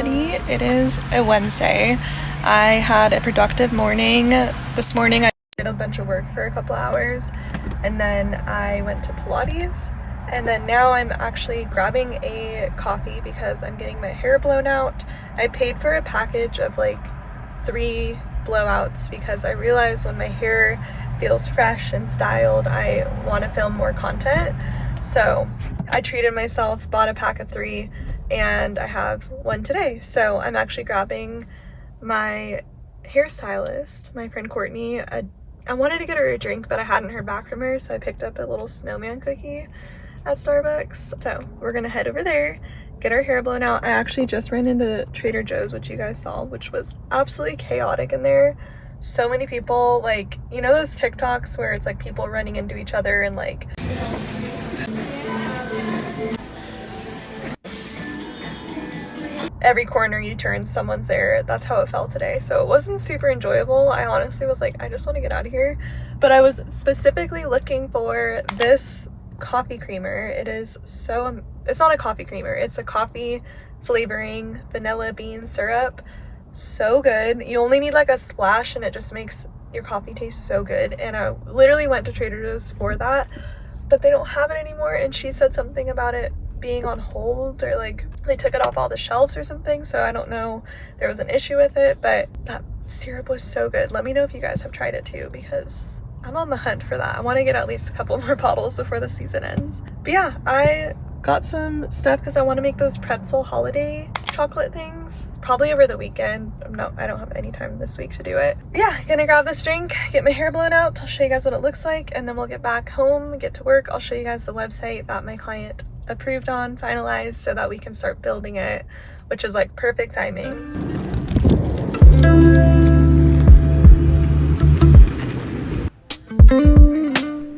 everybody. It is a Wednesday. I had a productive morning. This morning I did a bunch of work for a couple hours and then I went to Pilates, and then now I'm actually grabbing a coffee because I'm getting my hair blown out. I paid for a package of like 3 blowouts because I realized when my hair feels fresh and styled, I want to film more content. So I treated myself, bought a pack of 3, and I have one today. So I'm actually grabbing my hairstylist, my friend Courtney. I wanted to get her a drink, but I hadn't heard back from her, so I picked up a little snowman cookie at Starbucks. So we're gonna head over there, get our hair blown out. I actually just ran into Trader Joe's, which you guys saw, which was absolutely chaotic in there. So many people, like, you know those TikToks where it's like people running into each other and like every corner you turn someone's there. That's how it felt today. So it wasn't super enjoyable. I honestly was like, I just want to get out of here. But I was specifically looking for this coffee creamer. It's not a coffee creamer, it's a coffee flavoring vanilla bean syrup. So good. You only need like a splash and it just makes your coffee taste so good. And I literally went to Trader Joe's for that, but they don't have it anymore. And she said something about it being on hold, or like they took it off all the shelves or something. So I don't know, there was an issue with it, but that syrup was so good. Let me know if you guys have tried it too, because I'm on the hunt for that. I want to get at least a couple more bottles before the season ends. But yeah, I got some stuff because I want to make those pretzel holiday chocolate things probably over the weekend. I don't have any time this week to do it. Yeah, gonna grab this drink, get my hair blown out. I'll show you guys what it looks like, and then we'll get back home, get to work. I'll show you guys the website that my client approved on, finalized, so that we can start building it, which is like perfect timing.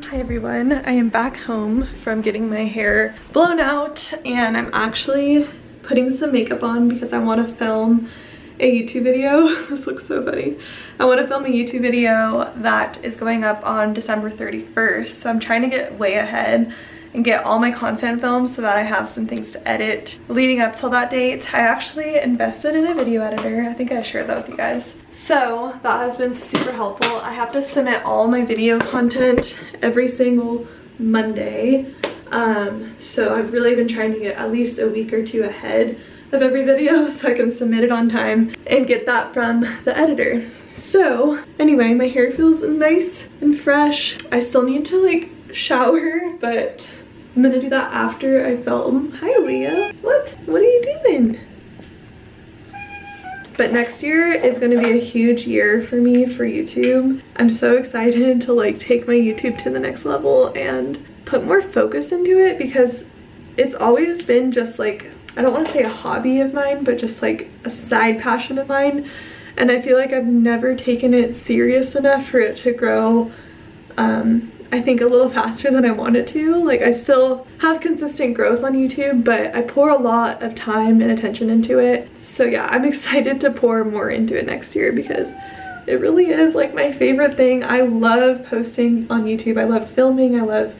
Hi everyone, I am back home from getting my hair blown out, and I'm actually putting some makeup on because I want to film a YouTube video. This looks so funny. I want to film a YouTube video that is going up on December 31st, so I'm trying to get way ahead and get all my content filmed so that I have some things to edit leading up till that date. I actually invested in a video editor. I think I shared that with you guys. So that has been super helpful. I have to submit all my video content every single Monday. So I've really been trying to get at least a week or 2 ahead of every video so I can submit it on time and get that from the editor. So anyway, my hair feels nice and fresh. I still need to like shower, but I'm gonna do that after I film. Hi Leah, what are you doing? But next year is going to be a huge year for me for YouTube. I'm so excited to like take my YouTube to the next level and put more focus into it, because it's always been just like, I don't want to say a hobby of mine, but just like a side passion of mine. And I feel like I've never taken it serious enough for it to grow I think a little faster than I wanted to. Like, I still have consistent growth on YouTube, but I pour a lot of time and attention into it. So yeah, I'm excited to pour more into it next year because it really is like my favorite thing. I love posting on YouTube. I love filming. I love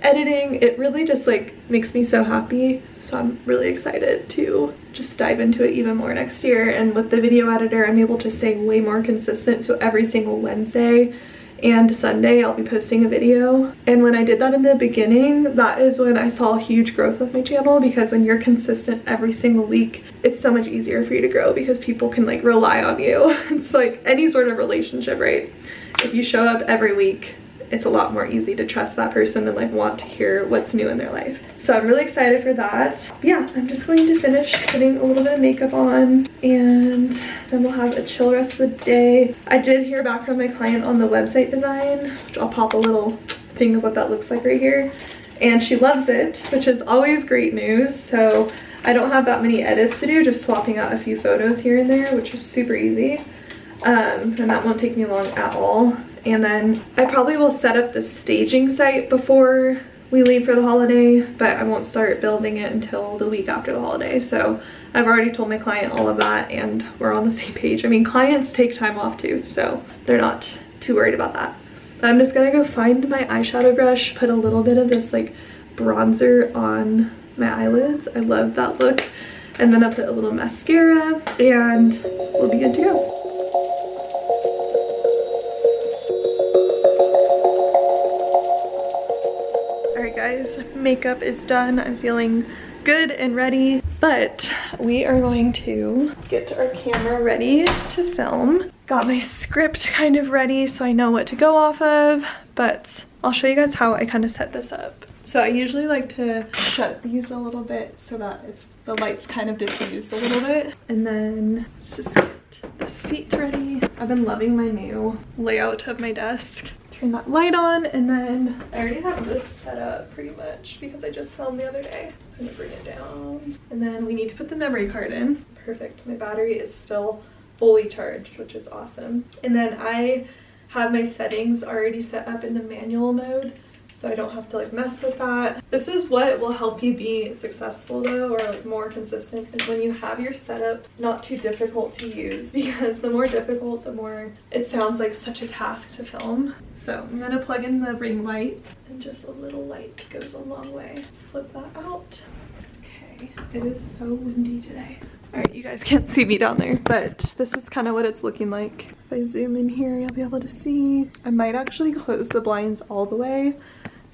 editing. It really just like makes me so happy. So I'm really excited to just dive into it even more next year. And with the video editor, I'm able to stay way more consistent. So every single Wednesday and Sunday I'll be posting a video. And when I did that in the beginning, that is when I saw huge growth with my channel, because when you're consistent every single week, it's so much easier for you to grow because people can like rely on you. It's like any sort of relationship, right? If you show up every week, it's a lot more easy to trust that person and like want to hear what's new in their life. So I'm really excited for that. But yeah, I'm just going to finish putting a little bit of makeup on, and then we'll have a chill rest of the day. I did hear back from my client on the website design, which I'll pop a little thing of what that looks like right here. And she loves it, which is always great news. So I don't have that many edits to do, just swapping out a few photos here and there, which is super easy. And that won't take me long at all. And then I probably will set up the staging site before we leave for the holiday, but I won't start building it until the week after the holiday. So I've already told my client all of that and we're on the same page. I mean, clients take time off too, so they're not too worried about that. But I'm just gonna go find my eyeshadow brush, put a little bit of this like bronzer on my eyelids. I love that look. and then I'll put a little mascara and we'll be good to go. Alright guys, makeup is done. I'm feeling good and ready, but we are going to get our camera ready to film. Got my script kind of ready so I know what to go off of, but I'll show you guys how I kind of set this up. So I usually like to shut these a little bit so that the light's kind of diffused a little bit. And then let's just get the seat ready. I've been loving my new layout of my desk. Turn that light on, and then I already have this set up pretty much because I just filmed the other day. So I'm gonna bring it down. And then we need to put the memory card in. Perfect, my battery is still fully charged, which is awesome. And then I have my settings already set up in the manual mode, so I don't have to like mess with that. This is what will help you be successful though, or like more consistent, is when you have your setup not too difficult to use, because the more difficult, the more it sounds like such a task to film. So I'm gonna plug in the ring light, and just a little light goes a long way. Flip that out. Okay, it is so windy today. All right, you guys can't see me down there, but this is kind of what it's looking like. If I zoom in here, you'll be able to see. I might actually close the blinds all the way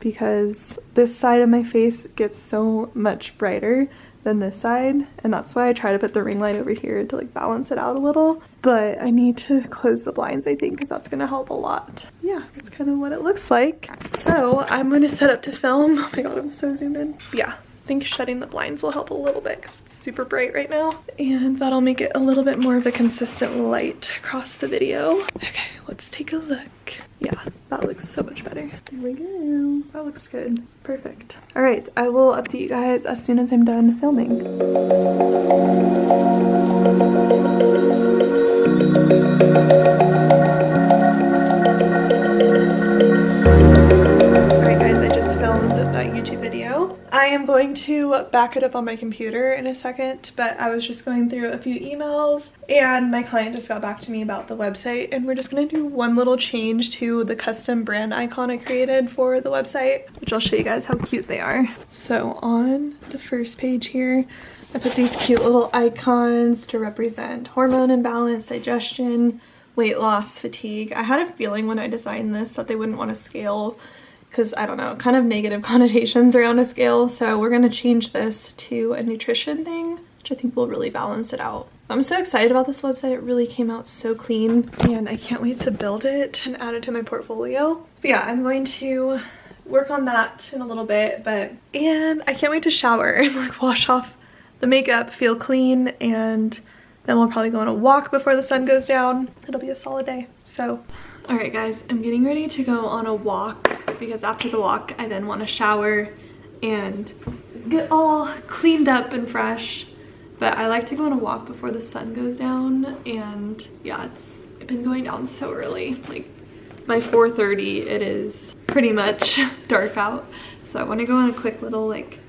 because this side of my face gets so much brighter than this side, and that's why I try to put the ring light over here to like balance it out a little. But I need to close the blinds, I think, because that's gonna help a lot. Yeah, that's kind of what it looks like. So I'm gonna set up to film. Oh my god, I'm so zoomed in. Yeah, I think shutting the blinds will help a little bit because it's super bright right now, and that'll make it a little bit more of a consistent light across the video. Okay, let's take a look. Yeah, that looks so much better. There we go. That looks good. Perfect. All right, I will update you guys as soon as I'm done filming. Alright guys, I just filmed that YouTube video. I am going to back it up on my computer in a second, but I was just going through a few emails and my client just got back to me about the website, and we're just going to do one little change to the custom brand icon I created for the website, which I'll show you guys how cute they are. So on the first page here, I put these cute little icons to represent hormone imbalance, digestion, weight loss, fatigue. I had a feeling when I designed this that they wouldn't want to scale because, I don't know, kind of negative connotations around a scale. So we're going to change this to a nutrition thing, which I think will really balance it out. I'm so excited about this website. It really came out so clean, and I can't wait to build it and add it to my portfolio. But yeah, I'm going to work on that in a little bit, and I can't wait to shower and like wash off the makeup, feel clean, and then we'll probably go on a walk before the sun goes down. It'll be a solid day. So, all right guys, I'm getting ready to go on a walk because after the walk, I then want to shower and get all cleaned up and fresh. But I like to go on a walk before the sun goes down, and yeah, it's been going down so early. Like by 4:30, it is pretty much dark out. So I want to go on a quick little like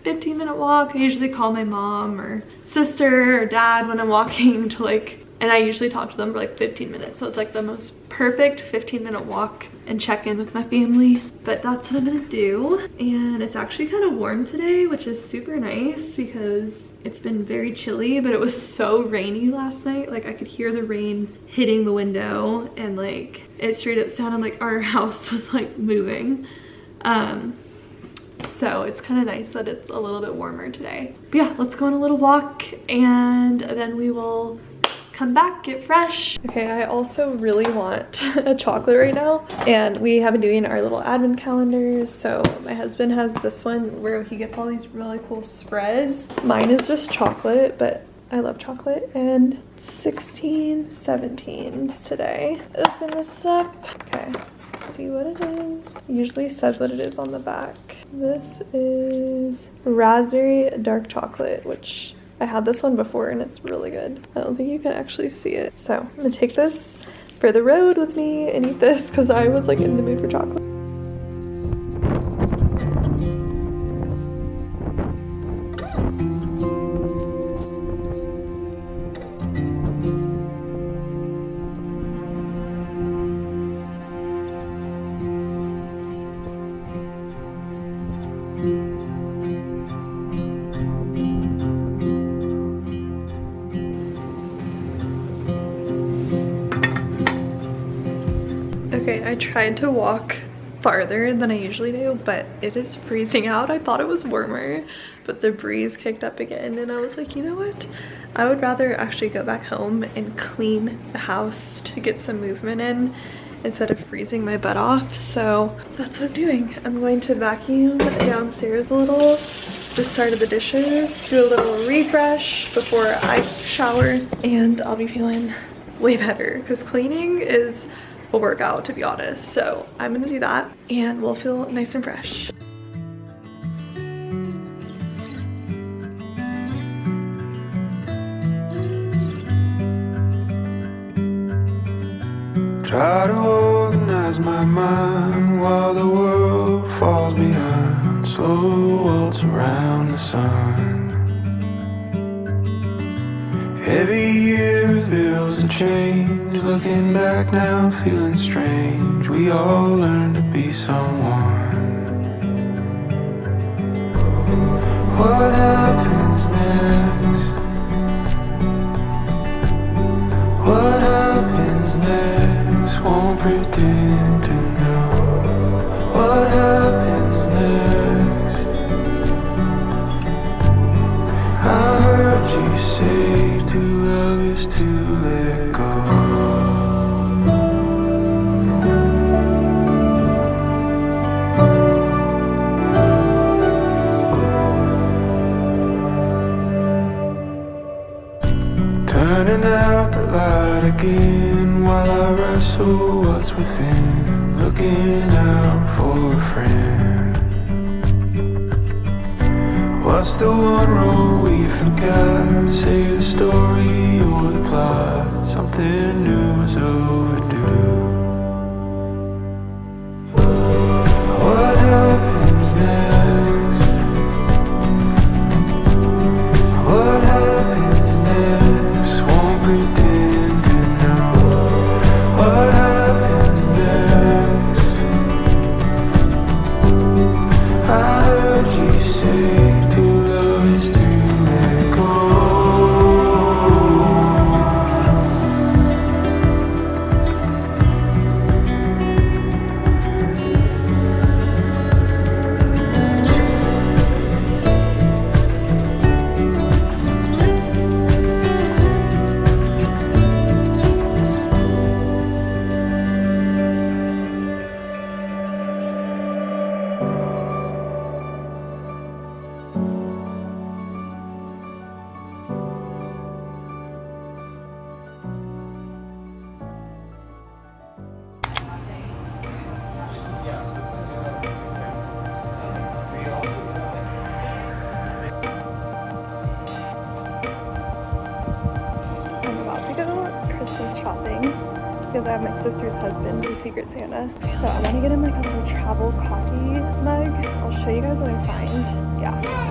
15-minute walk. I usually call my mom or sister or dad when I'm walking to like, and I usually talk to them for like 15 minutes. So it's like the most perfect 15-minute walk and check in with my family. But that's what I'm gonna do. And it's actually kind of warm today, which is super nice because it's been very chilly, but it was so rainy last night. Like I could hear the rain hitting the window, and like it straight up sounded like our house was like moving. So it's kind of nice that it's a little bit warmer today. But yeah, let's go on a little walk and then we will come back, get fresh. Okay, I also really want a chocolate right now, and we have been doing our little advent calendars. So my husband has this one where he gets all these really cool spreads. Mine is just chocolate, but I love chocolate. And 16 17s today. Open this up. Okay, let's see what it is. It usually says what it is on the back. This is raspberry dark chocolate, which I had this one before and it's really good. I don't think you can actually see it. So I'm gonna take this for the road with me and eat this because I was like in the mood for chocolate. I tried to walk farther than I usually do, but it is freezing out. I thought it was warmer, but the breeze kicked up again, and I was like, you know what? I would rather actually go back home and clean the house to get some movement in instead of freezing my butt off. So that's what I'm doing. I'm going to vacuum downstairs a little, just started the dishes, do a little refresh before I shower, and I'll be feeling way better because cleaning is a workout, to be honest. So I'm gonna do that and we'll feel nice and fresh. Try to organize my mind while the world falls behind. Slow waltz around the sun. Every year reveals a change. Looking back now, feeling strange. We all learn to be someone. What happens next? What happens next? Won't pretend to know. What happens next? I heard you say to love is to let go. Turning out the light again while I wrestle what's within. Looking out for a friend. What's the one rule we forgot? Say the story or the plot. Something new is overdue. What happens next? What happens next? Won't pretend to know. What happens next? I heard you say to love is to let go. I'm about to go Christmas shopping because I have my sister's husband do Secret Santa. So I want to get him like a little travel coffee mug. I'll show you guys what I find. Yeah.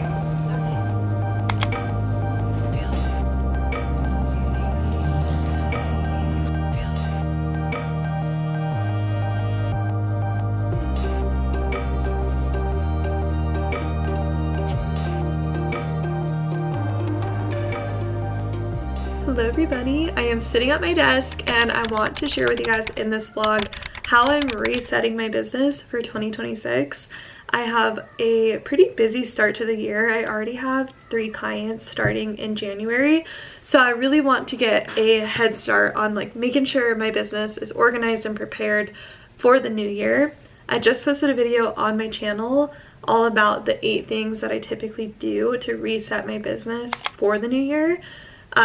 Hello everybody, I am sitting at my desk and I want to share with you guys in this vlog how I'm resetting my business for 2026. I have a pretty busy start to the year. I already have 3 clients starting in January, so I really want to get a head start on like making sure my business is organized and prepared for the new year. I just posted a video on my channel all about the 8 things that I typically do to reset my business for the new year.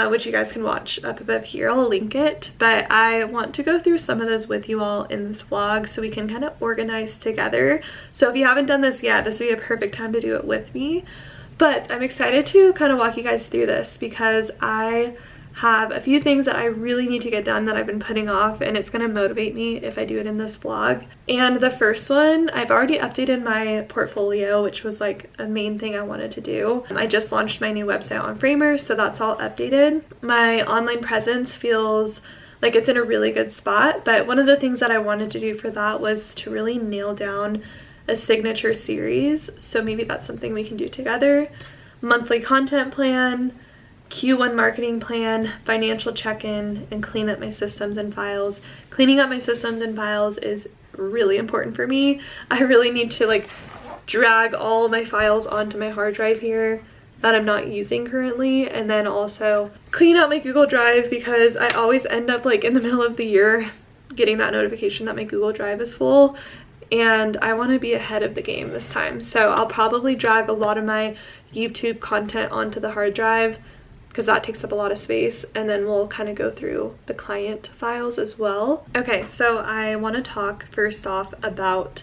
Which you guys can watch up above here. I'll link it, but I want to go through some of those with you all in this vlog so we can kind of organize together. So if you haven't done this yet, this would be a perfect time to do it with me. But I'm excited to kind of walk you guys through this because I have a few things that I really need to get done that I've been putting off, and it's going to motivate me if I do it in this vlog. And the first one, I've already updated my portfolio, which was like a main thing I wanted to do. I just launched my new website on Framers, so that's all updated. My online presence feels like it's in a really good spot, but one of the things that I wanted to do for that was to really nail down a signature series. So maybe that's something we can do together. Monthly content plan, Q1 marketing plan, financial check-in, and clean up my systems and files. Cleaning up my systems and files is really important for me. I really need to like drag all my files onto my hard drive here that I'm not using currently, and then also clean out my Google Drive because I always end up like in the middle of the year getting that notification that my Google Drive is full, and I want to be ahead of the game this time. So I'll probably drag a lot of my YouTube content onto the hard drive because that takes up a lot of space, and then we'll kind of go through the client files as well. Okay, so I want to talk first off about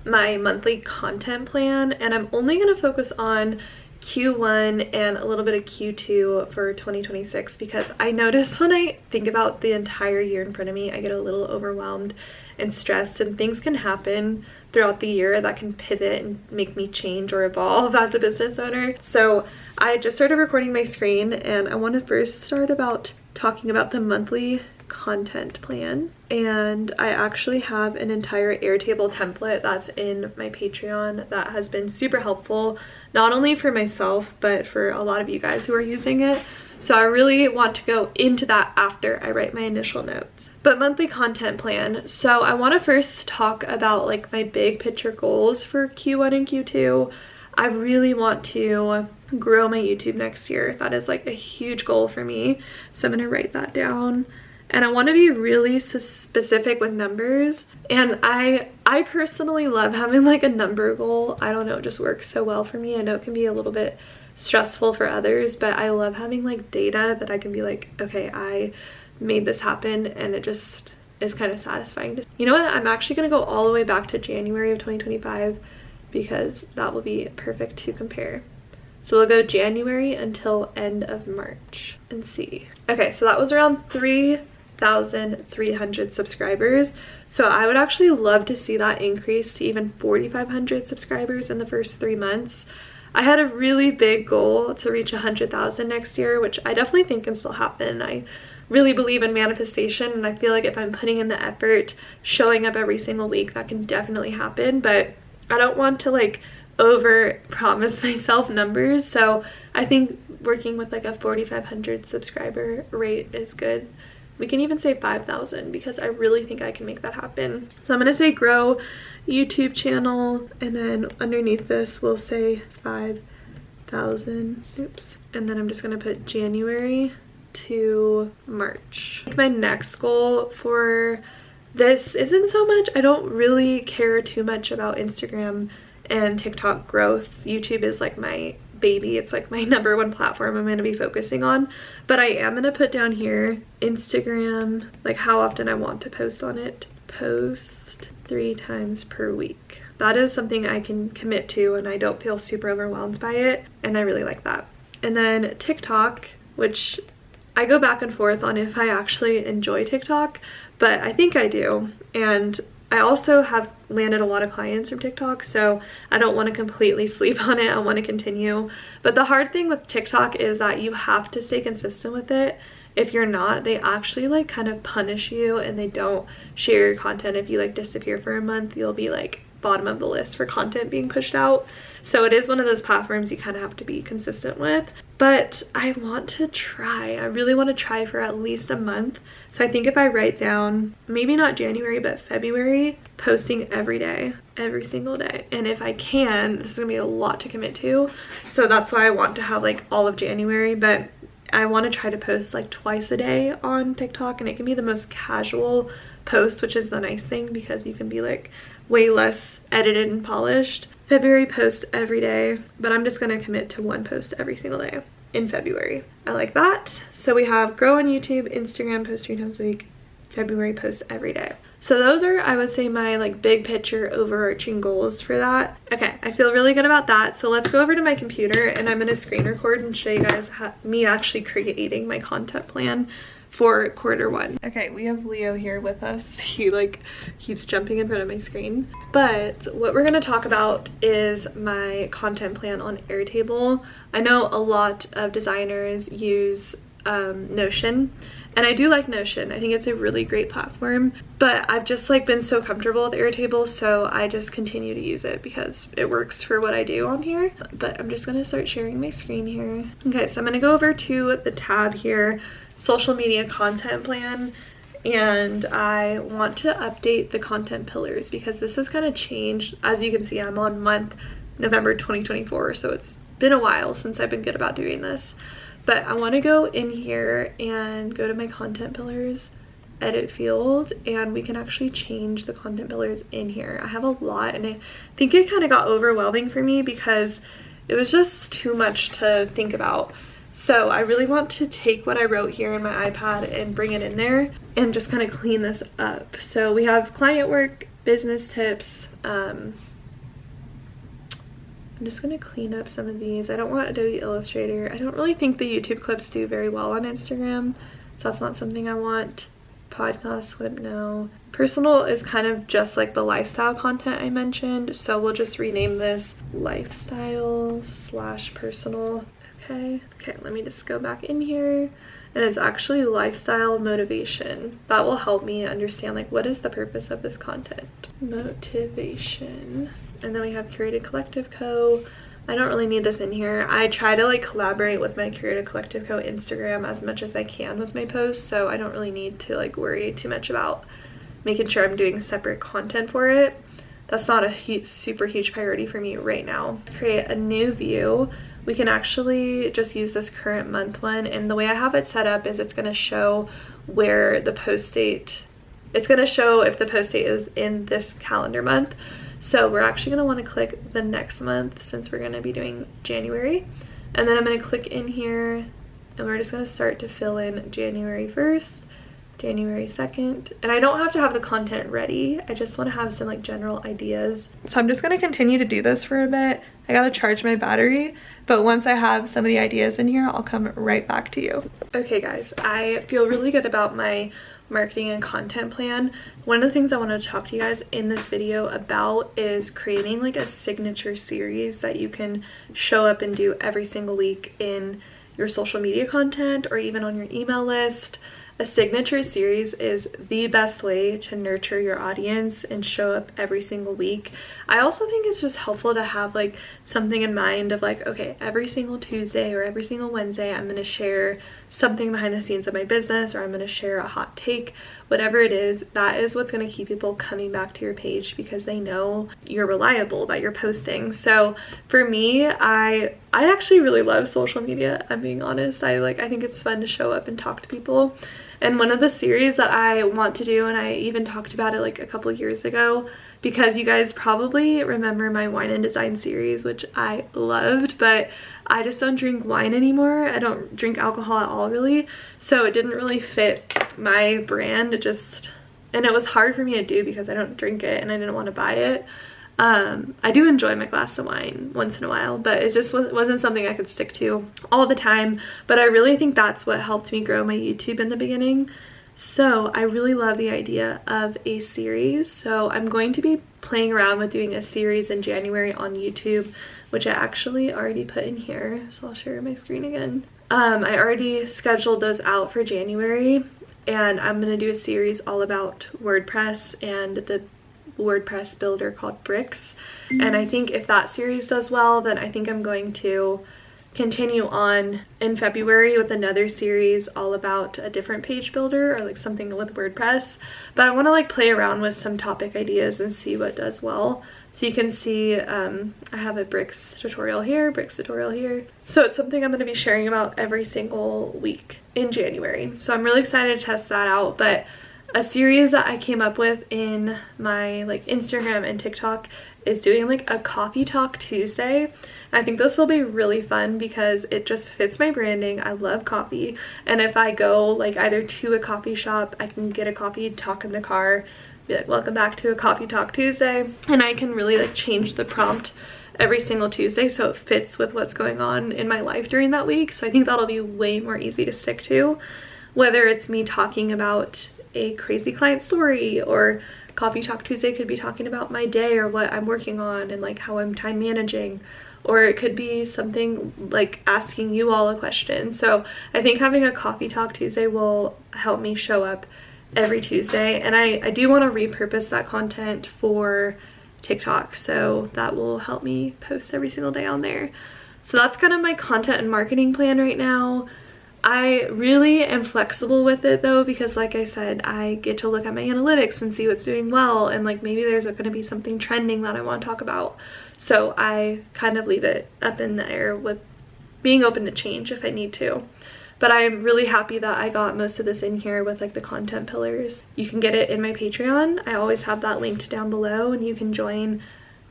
my monthly content plan, and I'm only going to focus on Q1 and a little bit of Q2 for 2026 because I notice when I think about the entire year in front of me, I get a little overwhelmed and stressed, and things can happen throughout the year that can pivot and make me change or evolve as a business owner. So I just started recording my screen, and I want to first start about talking about the monthly content plan. And I actually have an entire Airtable template that's in my Patreon that has been super helpful, not only for myself but for a lot of you guys who are using it. So I really want to go into that after I write my initial notes. But monthly content plan. So I want to first talk about like my big picture goals for Q1 and Q2. I really want to grow my YouTube next year. That is like a huge goal for me. So I'm going to write that down. And I want to be really specific with numbers. And I personally love having like a number goal. I don't know, it just works so well for me. I know it can be a little bit stressful for others, but I love having like data that I can be like, okay, I made this happen, and it just is kind of satisfying. You know what? I'm actually going to go all the way back to January of 2025 because that will be perfect to compare. So we'll go January until end of March and see. Okay, so that was around 3,300 subscribers. So I would actually love to see that increase to even 4,500 subscribers in the first 3 months. I had a really big goal to reach 100,000 next year, which I definitely think can still happen. I really believe in manifestation, and I feel like if I'm putting in the effort, showing up every single week, that can definitely happen. But I don't want to like over promise myself numbers, so I think working with like a 4,500 subscriber rate is good. We can even say 5,000 because I really think I can make that happen. So I'm gonna say grow YouTube channel, and then underneath this we'll say 5,000. Oops. And then I'm just gonna put January to March. My next goal for this isn't so much, I don't really care too much about Instagram and TikTok growth. YouTube is like my baby. It's like my #1 platform I'm going to be focusing on. But I am going to put down here Instagram, like how often I want to post on it. Post 3 times per week. That is something I can commit to, and I don't feel super overwhelmed by it, and I really like that. And then TikTok, which I go back and forth on if I actually enjoy TikTok, but I think I do. And I also have landed a lot of clients from TikTok, so I don't want to completely sleep on it. I want to continue. But the hard thing with TikTok is that you have to stay consistent with it. If you're not, they actually like kind of punish you, and they don't share your content. If you like disappear for a month, you'll be like bottom of the list for content being pushed out. So it is one of those platforms you kind of have to be consistent with. But I want to try. I really want to try for at least a month. So I think if I write down, maybe not January, but February, posting every day, every single day. And if I can, this is gonna be a lot to commit to. So that's why I want to have like all of January, but I want to try to post like twice a day on TikTok, and it can be the most casual post, which is the nice thing because you can be like way less edited and polished. February post every day, but I'm just gonna commit to 1 post every single day in February. I like that. So we have grow on YouTube, Instagram post 3 times a week, February post every day. So those are, I would say, my like big picture overarching goals for that. Okay, I feel really good about that. So let's go over to my computer, and I'm gonna screen record and show you guys me actually creating my content plan for Q1. Okay, we have Leo here with us. He like keeps jumping in front of my screen. But what we're gonna talk about is my content plan on Airtable. I know a lot of designers use Notion, and I do like Notion. I think it's a really great platform, but I've just like been so comfortable with Airtable, so I just continue to use it because it works for what I do on here. But I'm just gonna start sharing my screen here. Okay, so I'm gonna go over to the tab here, social media content plan, and I want to update the content pillars because this has kind of changed. As you can see, I'm on month November 2024, so it's been a while since I've been good about doing this. But I want to go in here and go to my content pillars, edit field, and we can actually change the content pillars in here. I have a lot, and I think it kind of got overwhelming for me because it was just too much to think about. So I really want to take what I wrote here in my iPad and bring it in there and just kind of clean this up. So we have client work, business tips. I'm just going to clean up some of these. I don't want Adobe Illustrator. I don't really think the YouTube clips do very well on Instagram, so that's not something I want. Podcast clip, no. Personal is kind of just like the lifestyle content I mentioned, so we'll just rename this lifestyle / personal. Okay, let me just go back in here, and it's actually lifestyle motivation. That will help me understand like what is the purpose of this content. Motivation. And then we have Curated Collective Co. I don't really need this in here. I try to like collaborate with my Curated Collective Co. Instagram as much as I can with my posts, so I don't really need to like worry too much about making sure I'm doing separate content for it. That's not a super huge priority for me right now. Create a new view. We can actually just use this current month one, and the way I have it set up is it's going to show where the post date, it's going to show if the post date is in this calendar month. So we're actually going to want to click the next month since we're going to be doing January, and then I'm going to click in here and we're just going to start to fill in January 1st, January 2nd, and I don't have to have the content ready. I just want to have some like general ideas. So I'm just going to continue to do this for a bit. I got to charge my battery, but once I have some of the ideas in here, I'll come right back to you. Okay guys, I feel really good about my marketing and content plan. One of the things I wanted to talk to you guys in this video about is creating like a signature series that you can show up and do every single week in your social media content or even on your email list. A signature series is the best way to nurture your audience and show up every single week. I also think it's just helpful to have like something in mind of like, okay, every single Tuesday or every single Wednesday, I'm going to share something behind the scenes of my business, or I'm going to share a hot take. Whatever it is, that is what's going to keep people coming back to your page because they know you're reliable, that you're posting. So for me, I actually really love social media. I'm being honest. I think it's fun to show up and talk to people. And one of the series that I want to do, and I even talked about it like a couple years ago, because you guys probably remember my wine and design series, which I loved, but I just don't drink wine anymore. I don't drink alcohol at all really, so it didn't really fit my brand. And it was hard for me to do because I don't drink it and I didn't want to buy it. I do enjoy my glass of wine once in a while, but it just wasn't something I could stick to all the time. But I really think that's what helped me grow my YouTube in the beginning. So I really love the idea of a series. So I'm going to be playing around with doing a series in January on YouTube, which I actually already put in here. So I'll share my screen again. I already scheduled those out for January, and I'm going to do a series all about WordPress and the WordPress builder called Bricks. And I think if that series does well, then I think I'm going to continue on in February with another series all about a different page builder or like something with WordPress. But I want to like play around with some topic ideas and see what does well. So you can see I have a Bricks tutorial here, Bricks tutorial here. So it's something I'm going to be sharing about every single week in January. So I'm really excited to test that out. But a series that I came up with in my like Instagram and TikTok is doing like a coffee talk Tuesday. I think this will be really fun because it just fits my branding. I love coffee, and if I go like either to a coffee shop, I can get a coffee, talk in the car, be like, welcome back to a coffee talk Tuesday, and I can really like change the prompt every single Tuesday so it fits with what's going on in my life during that week. So I think that'll be way more easy to stick to, whether it's me talking about a crazy client story, or Coffee Talk Tuesday could be talking about my day or what I'm working on and like how I'm time managing, or it could be something like asking you all a question. So I think having a Coffee Talk Tuesday will help me show up every Tuesday, and I do want to repurpose that content for TikTok, so that will help me post every single day on there. So that's kind of my content and marketing plan right now. I really am flexible with it though, because like I said, I get to look at my analytics and see what's doing well, and like maybe there's going to be something trending that I want to talk about. So I kind of leave it up in the air with being open to change if I need to. But I'm really happy that I got most of this in here with like the content pillars. You can get it in my Patreon. I always have that linked down below, and you can join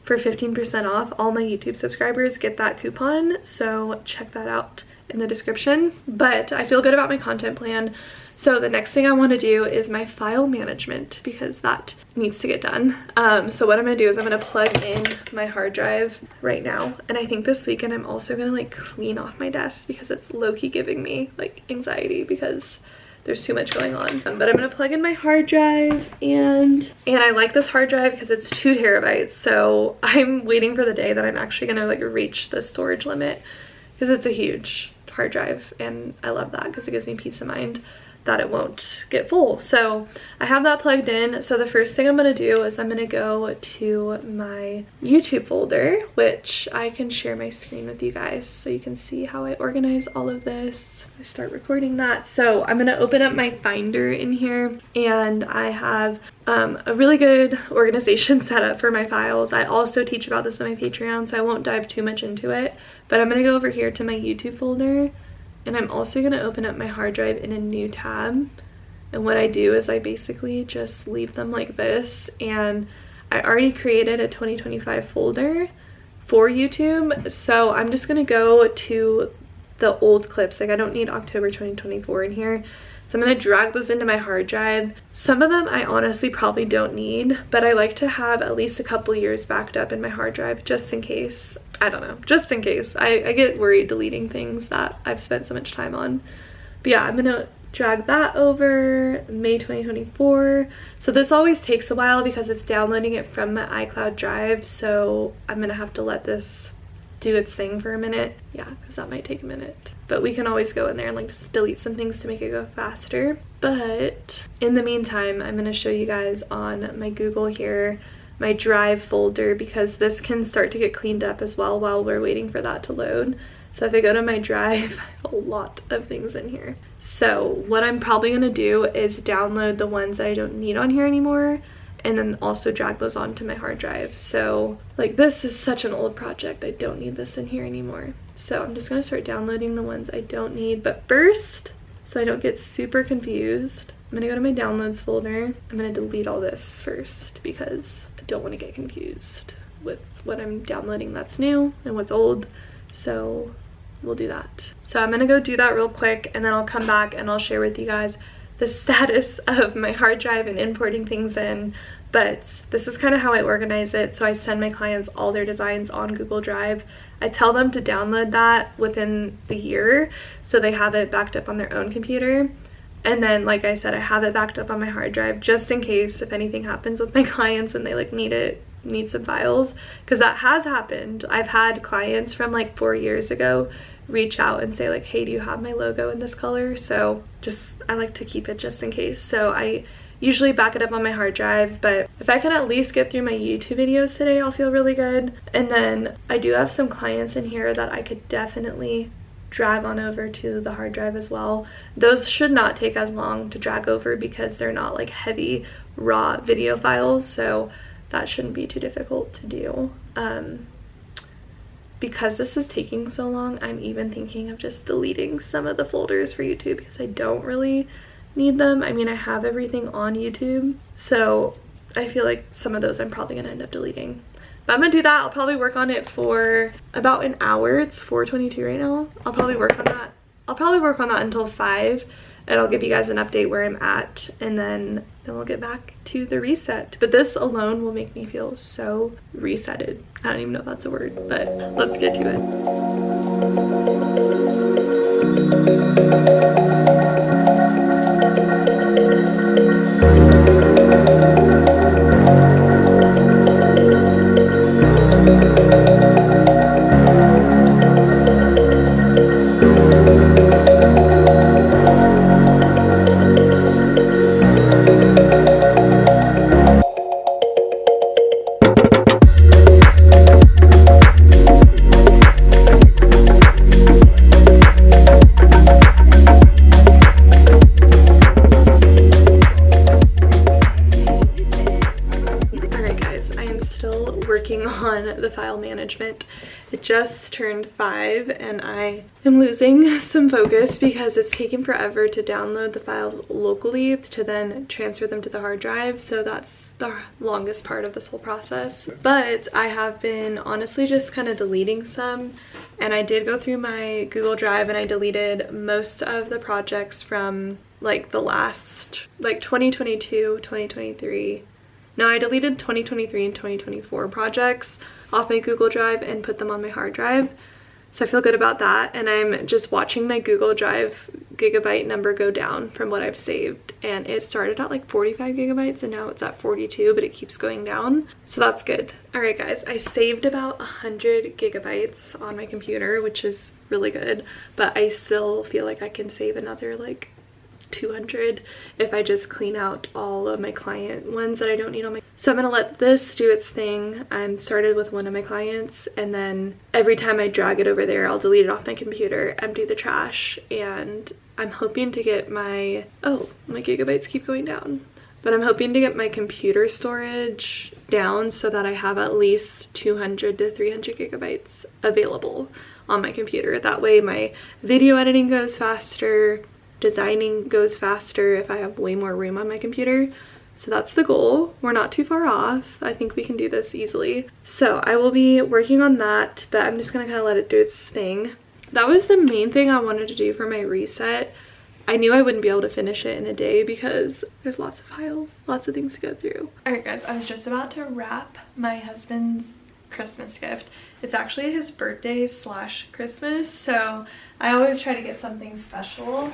for 15% off. All my YouTube subscribers get that coupon, so check that out in the description. But I feel good about my content plan. So the next thing I want to do is my file management, because that needs to get done. So what I'm going to do is I'm going to plug in my hard drive right now. And I think this weekend I'm also going to like clean off my desk, because it's low-key giving me like anxiety because there's too much going on. But I'm going to plug in my hard drive, and I like this hard drive because it's 2 terabytes. So I'm waiting for the day that I'm actually going to like reach the storage limit, because it's a huge hard drive, and I love that because it gives me peace of mind that it won't get full. So I have that plugged in. So the first thing I'm going to do is I'm going to go to my YouTube folder, which I can share my screen with you guys so you can see how I organize all of this. I start recording that. So I'm going to open up my Finder in here, and I have a really good organization set up for my files. I also teach about this on my Patreon, so I won't dive too much into it, but I'm going to go over here to my YouTube folder. And I'm also going to open up my hard drive in a new tab. And what I do is I basically just leave them like this. And I already created a 2025 folder for YouTube. So I'm just going to go to the old clips. Like I don't need October 2024 in here. So I'm going to drag those into my hard drive. Some of them I honestly probably don't need, but I like to have at least a couple years backed up in my hard drive just in case. I don't know, just in case. I get worried deleting things that I've spent so much time on. But yeah, I'm going to drag that over May 2024. So this always takes a while because it's downloading it from my iCloud drive. So I'm going to have to let this do its thing for a minute. Yeah, because that might take a minute. But we can always go in there and like just delete some things to make it go faster. But in the meantime, I'm going to show you guys on my Google here my drive folder, because this can start to get cleaned up as well while we're waiting for that to load. So if I go to my drive, I have a lot of things in here. So what I'm probably going to do is download the ones that I don't need on here anymore, and then also drag those onto my hard drive. So like this is such an old project, I don't need this in here anymore. So I'm just going to start downloading the ones I don't need. But first, so I don't get super confused, I'm going to go to my downloads folder. I'm going to delete all this first because I don't want to get confused with what I'm downloading that's new and what's old. So we'll do that. So I'm going to go do that real quick, and then I'll come back and I'll share with you guys the status of my hard drive and importing things in. But this is kind of how I organize it. So I send my clients all their designs on Google Drive. I tell them to download that within the year so they have it backed up on their own computer. And then, like I said, I have it backed up on my hard drive just in case if anything happens with my clients and they like need some files, because that has happened. I've had clients from like 4 years ago reach out and say like, hey, do you have my logo in this color? So just, I like to keep it just in case. So I usually back it up on my hard drive, but if I can at least get through my YouTube videos today, I'll feel really good. And then I do have some clients in here that I could definitely drag on over to the hard drive as well. Those should not take as long to drag over because they're not like heavy raw video files, so that shouldn't be too difficult to do. Because this is taking so long, I'm even thinking of just deleting some of the folders for YouTube because I don't really need them. I mean, I have everything on YouTube, so I feel like some of those I'm probably gonna end up deleting. But I'm gonna do that. I'll probably work on it for about an hour. It's 4:22 right now. I'll probably work on that. I'll probably work on that until 5, and I'll give you guys an update where I'm at, and then we'll get back to the reset. But this alone will make me feel so resetted. I don't even know if that's a word, but let's get to it. the file management. It just turned 5 and I am losing some focus because it's taking forever to download the files locally to then transfer them to the hard drive. So that's the longest part of this whole process. But I have been honestly just kind of deleting some, and I did go through my Google Drive and I deleted most of the projects from like the last, like 2022, 2023. No, I deleted 2023 and 2024 projects off my Google Drive and put them on my hard drive. So I feel good about that. And I'm just watching my Google Drive gigabyte number go down from what I've saved. And it started at like 45 gigabytes and now it's at 42, but it keeps going down. So that's good. All right, guys, I saved about 100 gigabytes on my computer, which is really good. But I still feel like I can save another like 200 if I just clean out all of my client ones that I don't need on my. So I'm gonna let this do its thing. I'm started with one of my clients, and then every time I drag it over there, I'll delete it off my computer, empty the trash, and I'm hoping to get my, oh, my gigabytes keep going down. But I'm hoping to get my computer storage down so that I have at least 200 to 300 gigabytes available on my computer. That way my video editing goes faster, designing goes faster if I have way more room on my computer. So that's the goal. We're not too far off. I think we can do this easily. So I will be working on that, but I'm just gonna kind of let it do its thing. That was the main thing I wanted to do for my reset. I knew I wouldn't be able to finish it in a day because there's lots of files, lots of things to go through. All right, guys, I was just about to wrap my husband's Christmas gift. It's actually his birthday / Christmas, so I always try to get something special.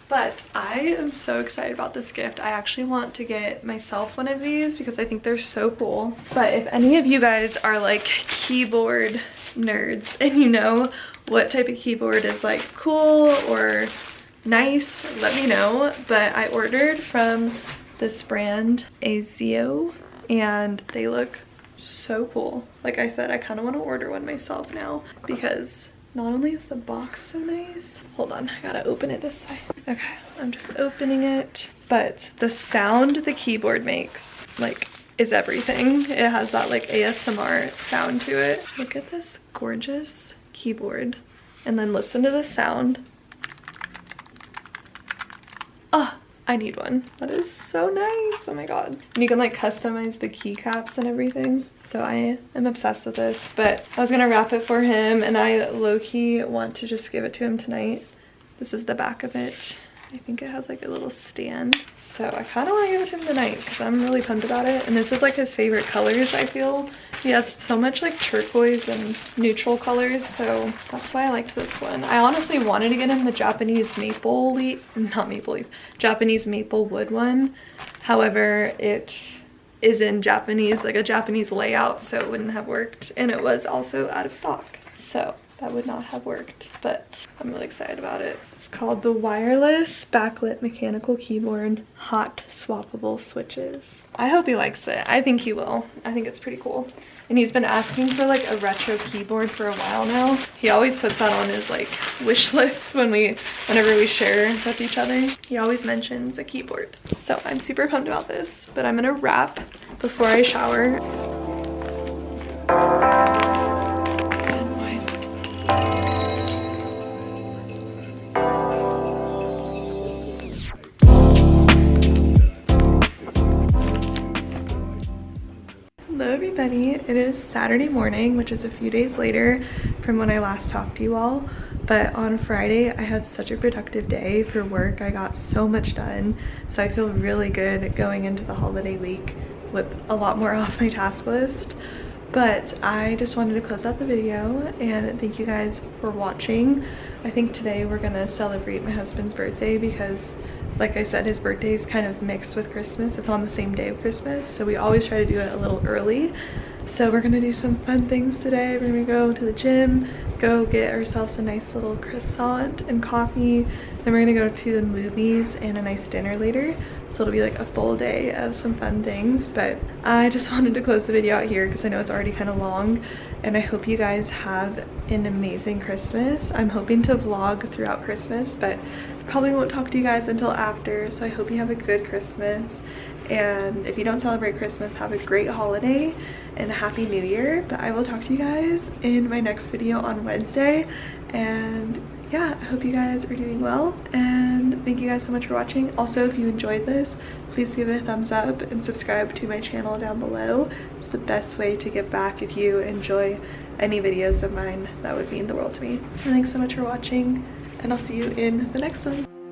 But I am so excited about this gift. I actually want to get myself one of these because I think they're so cool. But if any of you guys are like keyboard nerds and you know what type of keyboard is like cool or nice, let me know. But I ordered from this brand, Azio, and they look so cool. Like I said, I kind of want to order one myself now because not only is the box so nice, hold on, I gotta open it this way. Okay, I'm just opening it, but the sound the keyboard makes, like, is everything. It has that like ASMR sound to it. Look at this gorgeous keyboard, and then listen to the sound. Oh, I need one. That is so nice. Oh my god. And you can like customize the keycaps and everything. So I am obsessed with this, but I was gonna wrap it for him and I low-key want to just give it to him tonight. This is the back of it. I think it has like a little stand. So I kind of want to give it to him tonight because I'm really pumped about it. And this is like his favorite colors, I feel. He has so much like turquoise and neutral colors, so that's why I liked this one. I honestly wanted to get him the Japanese maple leaf, not maple leaf, Japanese maple wood one. However, it is in Japanese, like a Japanese layout, so it wouldn't have worked. And it was also out of stock, so that would not have worked, but I'm really excited about it. It's called the Wireless Backlit Mechanical Keyboard Hot Swappable Switches. I hope he likes it. I think he will. I think it's pretty cool. And he's been asking for like a retro keyboard for a while now. He always puts that on his like wish list whenever we share with each other. He always mentions a keyboard. So I'm super pumped about this, but I'm gonna wrap before I shower. Hello everybody, it is Saturday morning, which is a few days later from when I last talked to you all. But on Friday, I had such a productive day for work. I got so much done, so I feel really good going into the holiday week with a lot more off my task list. But I just wanted to close out the video and thank you guys for watching. I think today we're gonna celebrate my husband's birthday because, like I said, his birthday is kind of mixed with Christmas. It's on the same day of Christmas, so we always try to do it a little early. So we're gonna do some fun things today. We're gonna go to the gym, go get ourselves a nice little croissant and coffee. Then we're gonna go to the movies and a nice dinner later. So it'll be like a full day of some fun things. But I just wanted to close the video out here because I know it's already kind of long. And I hope you guys have an amazing Christmas. I'm hoping to vlog throughout Christmas, but probably won't talk to you guys until after. So I hope you have a good Christmas. And if you don't celebrate Christmas, have a great holiday and a happy new year. But I will talk to you guys in my next video on Wednesday. And yeah, I hope you guys are doing well, and thank you guys so much for watching. Also, if you enjoyed this, please give it a thumbs up and subscribe to my channel down below. It's the best way to give back. If you enjoy any videos of mine, that would mean the world to me. And thanks so much for watching, and I'll see you in the next one.